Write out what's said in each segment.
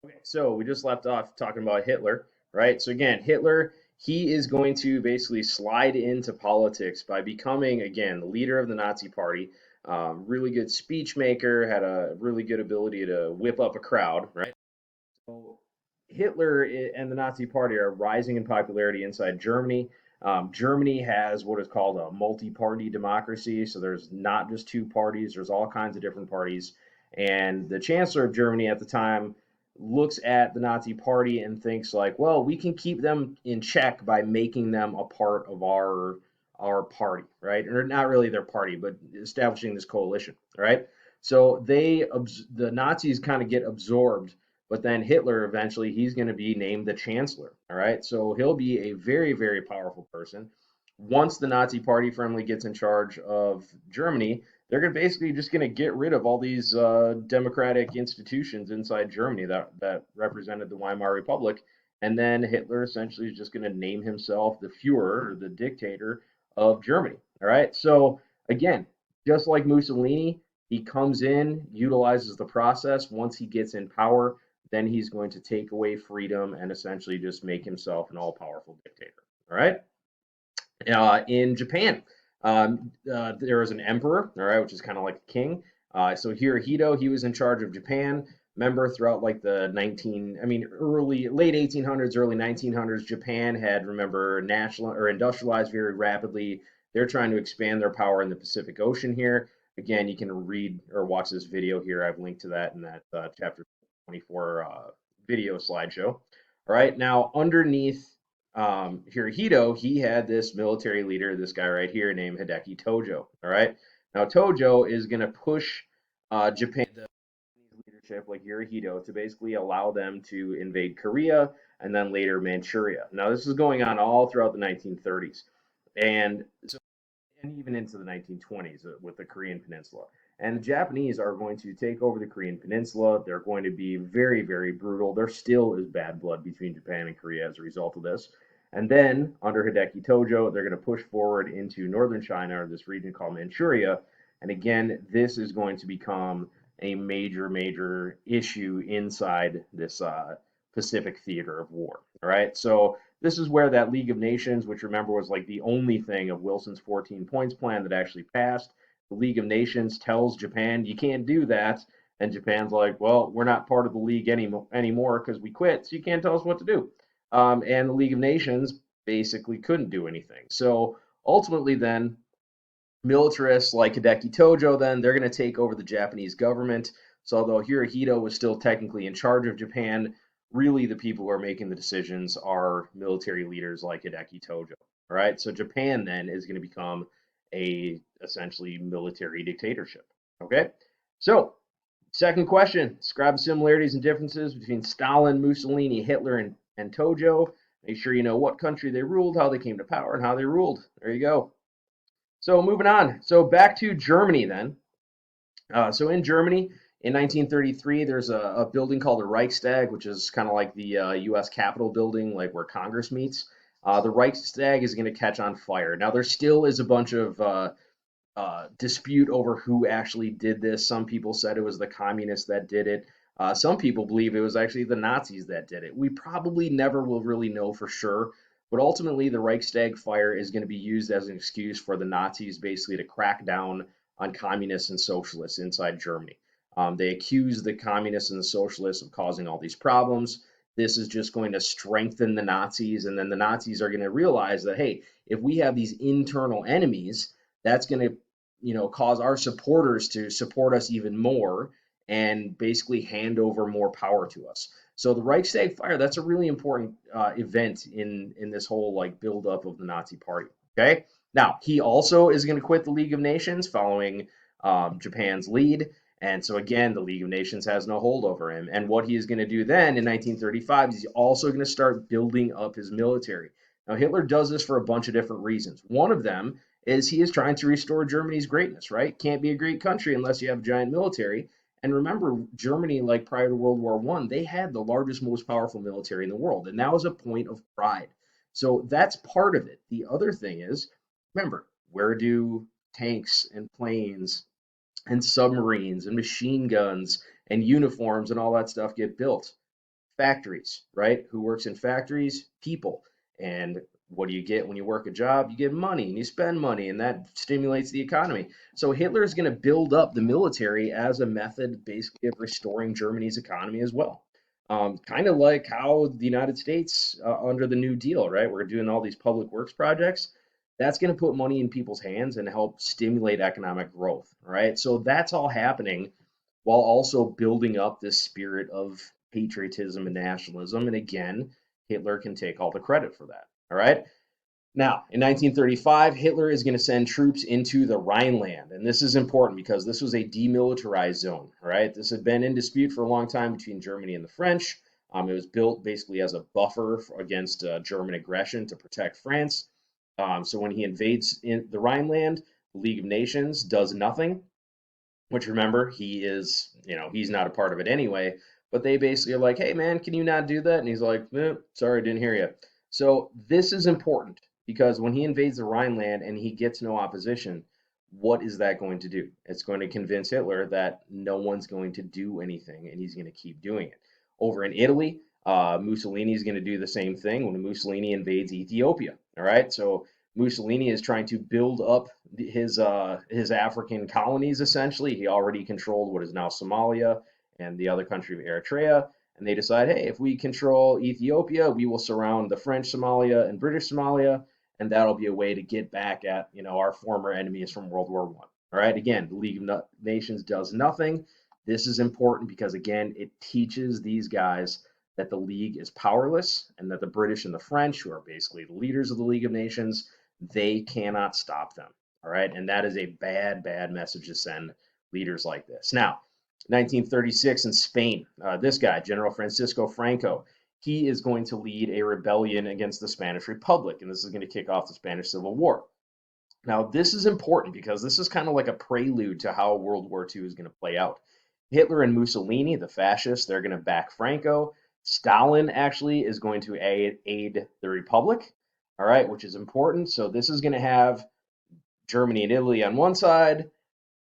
Okay, so we just left off talking about Hitler, right? So again, Hitler, he is going to basically slide into politics by becoming, again, the leader of the Nazi Party. Really good speech maker, had a really good ability to whip up a crowd, right? So Hitler and the Nazi Party are rising in popularity inside Germany. Germany has what is called a multi-party democracy, so there's not just two parties, there's all kinds of different parties. And the chancellor of Germany at the time looks at the Nazi Party and thinks like, well, we can keep them in check by making them a part of our party, right? Or not really their party, but establishing this coalition, right? So the Nazis kind of get absorbed, but then Hitler eventually he's going to be named the chancellor. All right, so he'll be a very very powerful person. Once the Nazi Party firmly gets in charge of Germany, they're going to basically just going to get rid of all these democratic institutions inside Germany that represented the Weimar Republic, and then Hitler essentially is just going to name himself the Führer or the dictator of Germany. All right, so again, just like Mussolini, he comes in, utilizes the process. Once he gets in power, then he's going to take away freedom and essentially just make himself an all powerful dictator. All right. In Japan, there was an emperor, all right, which is kind of like a king. So Hirohito, he was in charge of Japan. Remember, throughout like late 1800s, early 1900s, Japan had, remember, national or industrialized very rapidly. They're trying to expand their power in the Pacific Ocean here. Again, you can read or watch this video here. I've linked to that in that chapter 24 video slideshow. All right, now underneath Hirohito, he had this military leader, this guy right here named Hideki Tojo. All right. Now, Tojo is going to push Japan, the leadership like Hirohito, to basically allow them to invade Korea and then later Manchuria. Now, this is going on all throughout the 1930s. And so and even into the 1920s with the Korean Peninsula. And the Japanese are going to take over the Korean Peninsula. They're going to be very, very brutal. There still is bad blood between Japan and Korea as a result of this. And then, under Hideki Tojo, they're going to push forward into northern China, or this region called Manchuria. And again, this is going to become a major, major issue inside this Pacific theater of war. All right. So this is where that League of Nations, which remember was like the only thing of Wilson's 14 points plan that actually passed, the League of Nations tells Japan, you can't do that. And Japan's like, well, we're not part of the league anymore because we quit, so you can't tell us what to do. And the League of Nations basically couldn't do anything. So ultimately, then, militarists like Hideki Tojo, then they're going to take over the Japanese government. So although Hirohito was still technically in charge of Japan, really the people who are making the decisions are military leaders like Hideki Tojo. All right, so Japan then is going to become a essentially military dictatorship. Okay, so second question: describe the similarities and differences between Stalin, Mussolini, Hitler, and Tojo. Make sure you know what country they ruled, how they came to power, and how they ruled. There you go. So moving on. So back to Germany then. So in Germany in 1933, there's a building called the Reichstag, which is kind of like the U.S. Capitol building, like where Congress meets. The Reichstag is going to catch on fire. Now there still is a bunch of dispute over who actually did this. Some people said it was the communists that did it. Some people believe it was actually the Nazis that did it. We probably never will really know for sure, but ultimately the Reichstag fire is going to be used as an excuse for the Nazis basically to crack down on communists and socialists inside Germany. They accuse the communists and the socialists of causing all these problems. This is just going to strengthen the Nazis, and then the Nazis are going to realize that, hey, if we have these internal enemies, that's going to cause our supporters to support us even more and basically hand over more power to us. So the Reichstag fire, that's a really important event in this whole like buildup of the Nazi Party. Okay, now he also is going to quit the League of Nations following Japan's lead. And so again, the League of Nations has no hold over him. And what he is going to do then in 1935 is he's also going to start building up his military. Now Hitler does this for a bunch of different reasons. One of them is he is trying to restore Germany's greatness, right? Can't be a great country unless you have a giant military. And remember, Germany, like prior to World War One, they had the largest, most powerful military in the world, and that was a point of pride. So that's part of it. The other thing is, remember, where do tanks and planes and submarines and machine guns and uniforms and all that stuff get built? factories, right? Who works in factories? People. And what do you get when you work a job? You get money and you spend money, and that stimulates the economy. So Hitler is going to build up the military as a method, basically, of restoring Germany's economy as well. Kind of like how the United States, under the New Deal, right? We're doing all these public works projects. That's going to put money in people's hands and help stimulate economic growth, right? So that's all happening while also building up this spirit of patriotism and nationalism. And again, Hitler can take all the credit for that. All right. Now, in 1935, Hitler is going to send troops into the Rhineland. And this is important because this was a demilitarized zone. All right. This had been in dispute for a long time between Germany and the French. It was built basically as a buffer against German aggression to protect France. So when he invades in the Rhineland, the League of Nations does nothing, which remember, he is, he's not a part of it anyway. But they basically are like, hey, man, can you not do that? And he's like, sorry, didn't hear you. So this is important because when he invades the Rhineland and he gets no opposition, what is that going to do? It's going to convince Hitler that no one's going to do anything and he's going to keep doing it. Over in Italy, Mussolini is going to do the same thing when Mussolini invades Ethiopia. All right, so Mussolini is trying to build up his African colonies. Essentially, he already controlled what is now Somalia and the other country of Eritrea, and they decide, hey, if we control Ethiopia, we will surround the French Somalia and British Somalia, and that'll be a way to get back at our former enemies from World War One. All right, again, the League of Nations does nothing. This is important because again, it teaches these guys that the League is powerless and that the British and the French, who are basically the leaders of the League of Nations, they cannot stop them. All right. And that is a bad, bad message to send leaders like this. Now, 1936 in Spain, this guy, General Francisco Franco, he is going to lead a rebellion against the Spanish Republic. And this is going to kick off the Spanish Civil War. Now, this is important because this is kind of like a prelude to how World War II is going to play out. Hitler and Mussolini, the fascists, they're going to back Franco. Stalin actually is going to aid the Republic, all right, which is important. So this is going to have Germany and Italy on one side,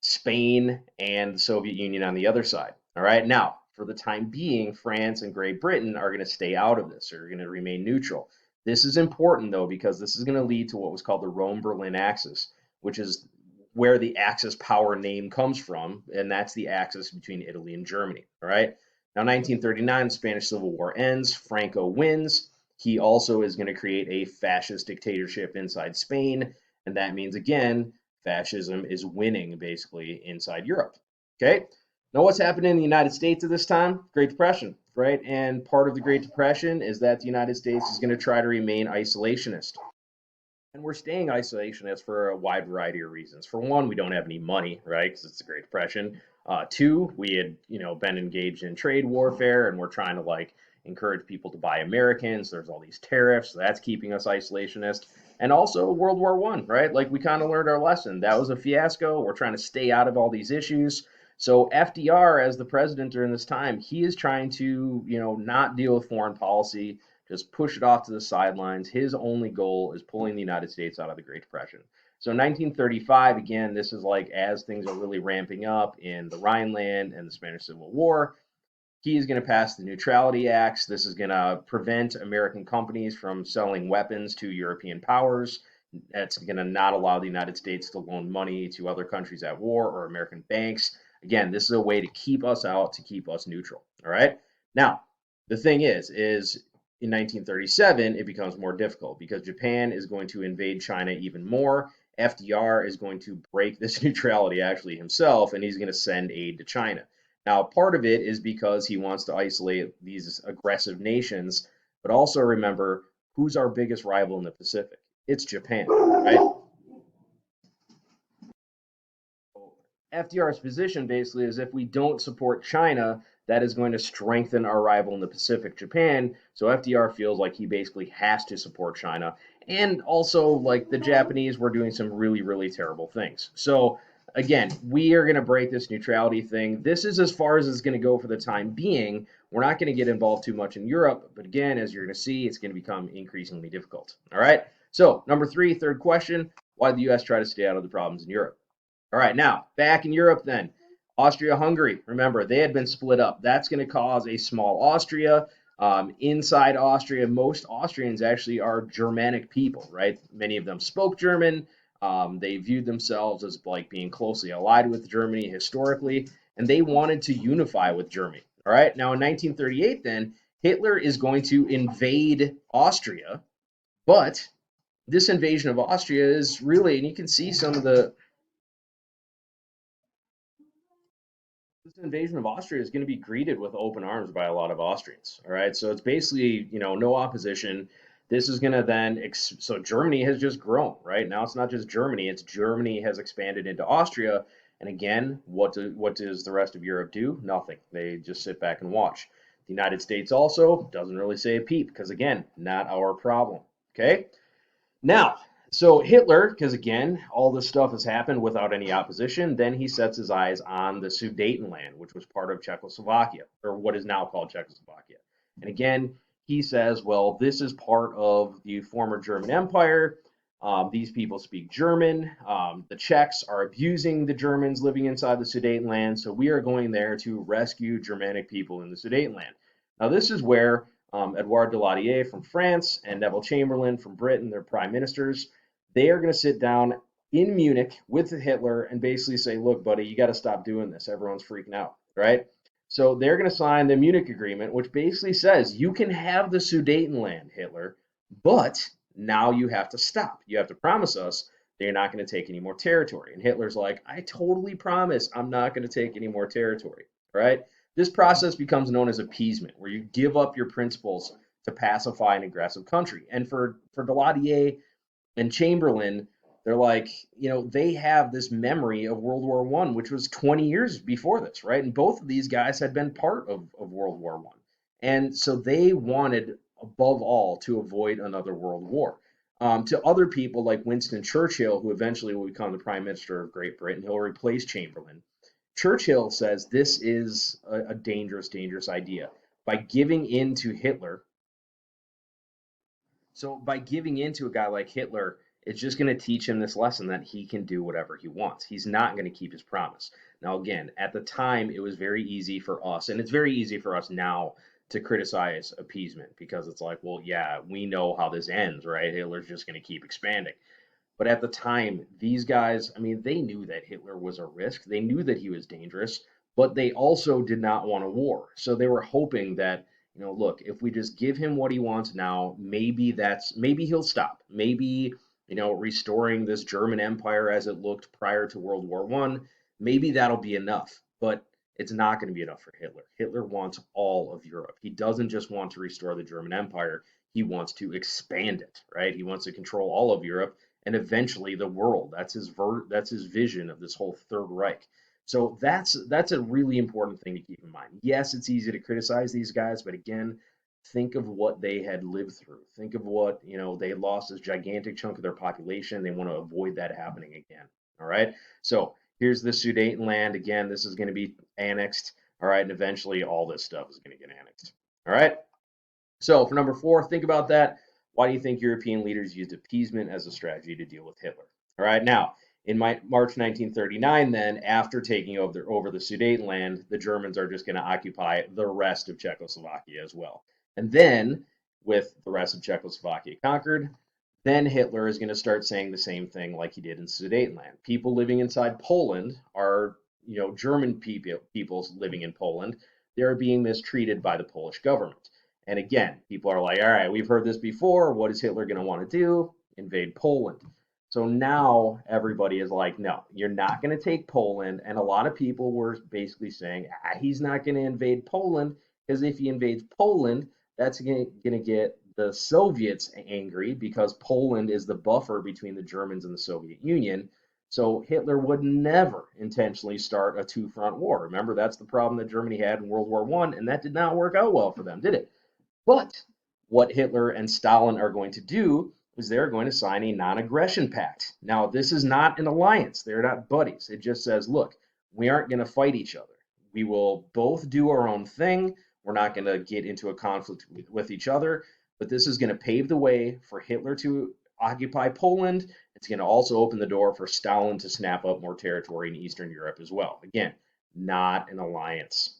Spain and the Soviet Union on the other side. All right, now for the time being, France and Great Britain are going to stay out of this. They're going to remain neutral. This is important though because this is going to lead to what was called the Rome-Berlin Axis, which is where the Axis power name comes from, and that's the axis between Italy and Germany. All right. Now, 1939, the Spanish Civil War ends. Franco wins. He also is going to create a fascist dictatorship inside Spain, and that means again fascism is winning basically inside Europe. Okay. Now, what's happening in the United States at this time? Great Depression, right? And part of the Great Depression is that the United States is going to try to remain isolationist. And we're staying isolationist for a wide variety of reasons. For one, we don't have any money, right? Because it's the Great Depression. Two, we had, been engaged in trade warfare, and we're trying to encourage people to buy Americans. There's all these tariffs, so that's keeping us isolationist. And also World War One, right? Like we kind of learned our lesson. That was a fiasco. We're trying to stay out of all these issues. So FDR, as the president during this time, he is trying to, not deal with foreign policy, just push it off to the sidelines. His only goal is pulling the United States out of the Great Depression. So 1935, again, this is as things are really ramping up in the Rhineland and the Spanish Civil War. He is going to pass the Neutrality Acts. This is going to prevent American companies from selling weapons to European powers. That's going to not allow the United States to loan money to other countries at war or American banks. Again, this is a way to keep us out, to keep us neutral. All right. Now, the thing is in 1937, it becomes more difficult because Japan is going to invade China even more. FDR is going to break this neutrality actually himself, and he's going to send aid to China. Now, part of it is because he wants to isolate these aggressive nations, but also remember who's our biggest rival in the Pacific? It's Japan, right? FDR's position basically is if we don't support China, that is going to strengthen our rival in the Pacific, Japan. So FDR feels like he basically has to support China. And also, like the Japanese were doing some really, really terrible things. So again, we are going to break this neutrality thing. This is as far as it's going to go for the time being. We're not going to get involved too much in Europe. But again, as you're going to see, it's going to become increasingly difficult. All right. So number three, third question, why did the U.S. try to stay out of the problems in Europe? All right, now back in Europe then. Austria-Hungary, remember, they had been split up. That's going to cause a small Austria. Inside Austria, most Austrians actually are Germanic people, right? Many of them spoke German. They viewed themselves as like being closely allied with Germany historically, and they wanted to unify with Germany. All right. Now in 1938, then Hitler is going to invade Austria, but this invasion of Austria is really, and you can see some of the this invasion of Austria is going to be greeted with open arms by a lot of Austrians. All right, so it's basically no opposition. This is going to then so Germany has just grown, right? Now it's not just Germany; it's Germany has expanded into Austria. And again, what does the rest of Europe do? Nothing. They just sit back and watch. The United States also doesn't really say a peep because again, not our problem. Okay. Now, so Hitler, because again, all this stuff has happened without any opposition, then he sets his eyes on the Sudetenland, which was part of Czechoslovakia, or what is now called Czechoslovakia. And again, he says, well, this is part of the former German Empire. These people speak German. The Czechs are abusing the Germans living inside the Sudetenland, so we are going there to rescue Germanic people in the Sudetenland. Now, this is where Edouard Daladier from France and Neville Chamberlain from Britain, their prime ministers, they are going to sit down in Munich with Hitler and basically say, look, buddy, you got to stop doing this. Everyone's freaking out, right? So they're going to sign the Munich Agreement, which basically says you can have the Sudetenland, Hitler, but now you have to stop. You have to promise us that you're not going to take any more territory. And Hitler's like, I totally promise I'm not going to take any more territory, right? This process becomes known as appeasement, where you give up your principles to pacify an aggressive country. And for Daladier and Chamberlain, they're like, they have this memory of World War One, which was 20 years before this, right? And both of these guys had been part of World War One. And so they wanted, above all, to avoid another world war. To other people like Winston Churchill, who eventually will become the Prime Minister of Great Britain, he'll replace Chamberlain. Churchill says this is a dangerous, dangerous idea. By giving in to Hitler, so by giving in to a guy like Hitler, it's just going to teach him this lesson that he can do whatever he wants. He's not going to keep his promise. Now, again, at the time, it was very easy for us, and it's very easy for us now to criticize appeasement because it's like, well, yeah, we know how this ends, right? Hitler's just going to keep expanding. But at the time, these guys, I mean, they knew that Hitler was a risk. They knew that he was dangerous, but they also did not want a war. So they were hoping that, look, if we just give him what he wants now, maybe he'll stop. Maybe, restoring this German empire as it looked prior to World War One, maybe that'll be enough. But it's not going to be enough for Hitler. Hitler wants all of Europe. He doesn't just want to restore the German Empire. He wants to expand it, right? He wants to control all of Europe and eventually the world. That's his vision of this whole Third Reich. So that's a really important thing to keep in mind. Yes, it's easy to criticize these guys, but again, think of what they had lived through. Think of what, they lost this gigantic chunk of their population. They want to avoid that happening again. All right. So here's the Sudetenland. Again, this is going to be annexed. All right. And eventually all this stuff is going to get annexed. All right. So for number 4, think about that. Why do you think European leaders used appeasement as a strategy to deal with Hitler? All right, now in March 1939, then after taking over the Sudetenland, the Germans are just going to occupy the rest of Czechoslovakia as well. And then, with the rest of Czechoslovakia conquered, then Hitler is going to start saying the same thing like he did in Sudetenland. People living inside Poland are, German peoples living in Poland. They're being mistreated by the Polish government. And again, people are like, all right, we've heard this before. What is Hitler going to want to do? Invade Poland. So now everybody is like, no, you're not going to take Poland. And a lot of people were basically saying, he's not going to invade Poland because if he invades Poland, that's going to get the Soviets angry because Poland is the buffer between the Germans and the Soviet Union. So Hitler would never intentionally start a two-front war. Remember, that's the problem that Germany had in World War I, and that did not work out well for them, did it? But what Hitler and Stalin are going to do is they're going to sign a non-aggression pact. Now, this is not an alliance. They're not buddies. It just says, look, we aren't going to fight each other. We will both do our own thing. We're not going to get into a conflict with each other. But this is going to pave the way for Hitler to occupy Poland. It's going to also open the door for Stalin to snap up more territory in Eastern Europe as well. Again, not an alliance.